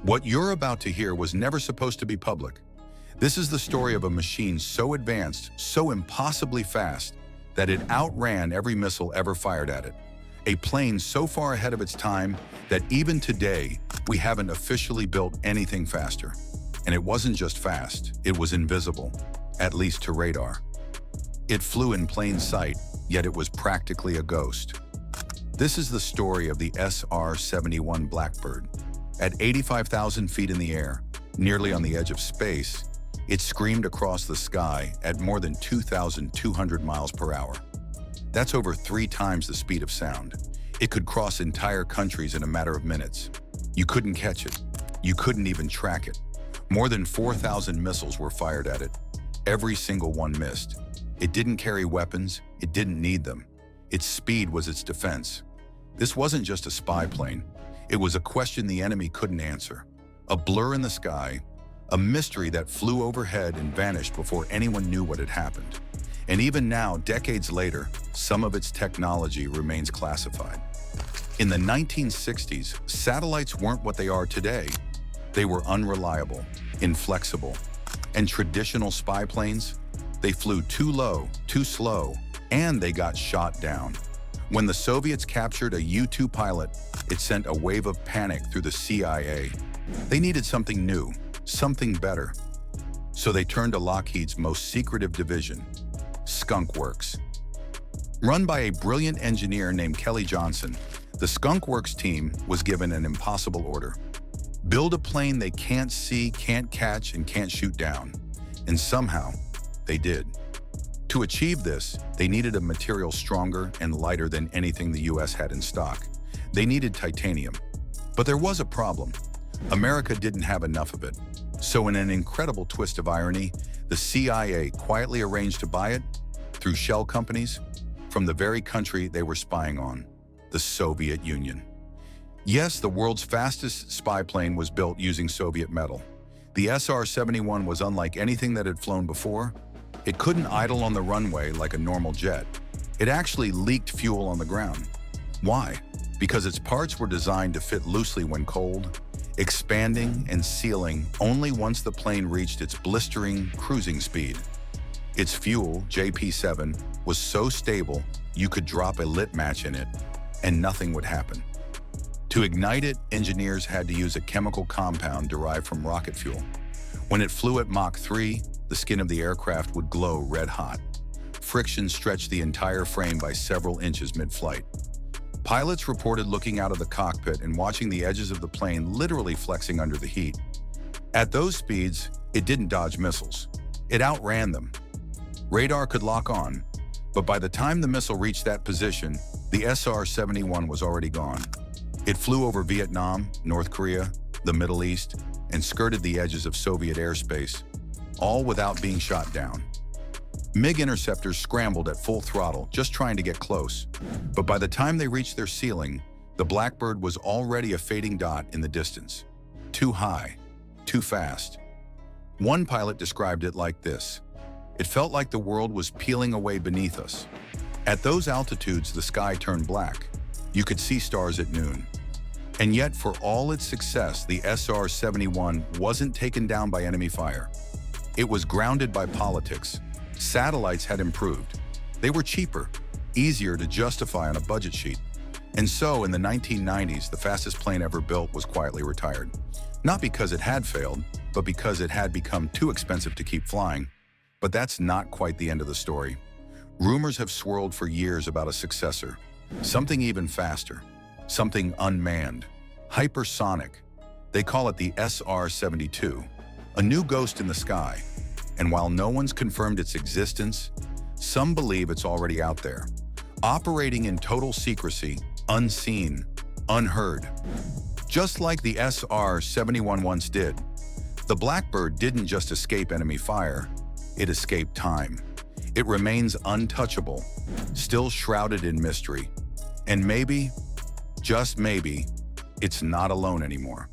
What you're about to hear was never supposed to be public. This is the story of a machine so advanced, so impossibly fast, that it outran every missile ever fired at it. A plane so far ahead of its time that even today, we haven't officially built anything faster. And it wasn't just fast, it was invisible, at least to radar. It flew in plain sight, yet it was practically a ghost. This is the story of the SR-71 Blackbird. At 85,000 feet in the air, nearly on the edge of space, it screamed across the sky at more than 2,200 miles per hour. That's over 3 times the speed of sound. It could cross entire countries in a matter of minutes. You couldn't catch it. You couldn't even track it. More than 4,000 missiles were fired at it. Every single one missed. It didn't carry weapons. It didn't need them. Its speed was its defense. This wasn't just a spy plane. It was a question the enemy couldn't answer. A blur in the sky, a mystery that flew overhead and vanished before anyone knew what had happened. And even now, decades later, some of its technology remains classified. In the 1960s, satellites weren't what they are today. They were unreliable, inflexible, and traditional spy planes, they flew too low, too slow, and they got shot down. When the Soviets captured a U-2 pilot, it sent a wave of panic through the CIA. They needed something new, something better. So they turned to Lockheed's most secretive division, Skunk Works. Run by a brilliant engineer named Kelly Johnson, the Skunk Works team was given an impossible order. Build a plane they can't see, can't catch, and can't shoot down. And somehow, they did. To achieve this, they needed a material stronger and lighter than anything the US had in stock. They needed titanium. But there was a problem. America didn't have enough of it. So in an incredible twist of irony, the CIA quietly arranged to buy it through shell companies from the very country they were spying on, the Soviet Union. Yes, the world's fastest spy plane was built using Soviet metal. The SR-71 was unlike anything that had flown before. It couldn't idle on the runway like a normal jet. It actually leaked fuel on the ground. Why? Because its parts were designed to fit loosely when cold, expanding and sealing only once the plane reached its blistering cruising speed. Its fuel, JP-7, was so stable you could drop a lit match in it and nothing would happen. To ignite it, engineers had to use a chemical compound derived from rocket fuel. When it flew at Mach 3, the skin of the aircraft would glow red hot. Friction stretched the entire frame by several inches mid-flight. Pilots reported looking out of the cockpit and watching the edges of the plane literally flexing under the heat. At those speeds, it didn't dodge missiles. It outran them. Radar could lock on, but by the time the missile reached that position, the SR-71 was already gone. It flew over Vietnam, North Korea, the Middle East, and skirted the edges of Soviet airspace, all without being shot down. MiG interceptors scrambled at full throttle, just trying to get close. But by the time they reached their ceiling, the Blackbird was already a fading dot in the distance. Too high, too fast. One pilot described it like this: "It felt like the world was peeling away beneath us." At those altitudes, the sky turned black. You could see stars at noon. And yet, for all its success, the SR-71 wasn't taken down by enemy fire. It was grounded by politics. Satellites had improved. They were cheaper, easier to justify on a budget sheet. And so, in the 1990s, the fastest plane ever built was quietly retired. Not because it had failed, but because it had become too expensive to keep flying. But that's not quite the end of the story. Rumors have swirled for years about a successor, something even faster, something unmanned, hypersonic. They call it the SR-72, a new ghost in the sky. And while no one's confirmed its existence, some believe it's already out there, operating in total secrecy, unseen, unheard. Just like the SR-71 once did, the Blackbird didn't just escape enemy fire, it escaped time. It remains untouchable, still shrouded in mystery. And maybe, just maybe, it's not alone anymore.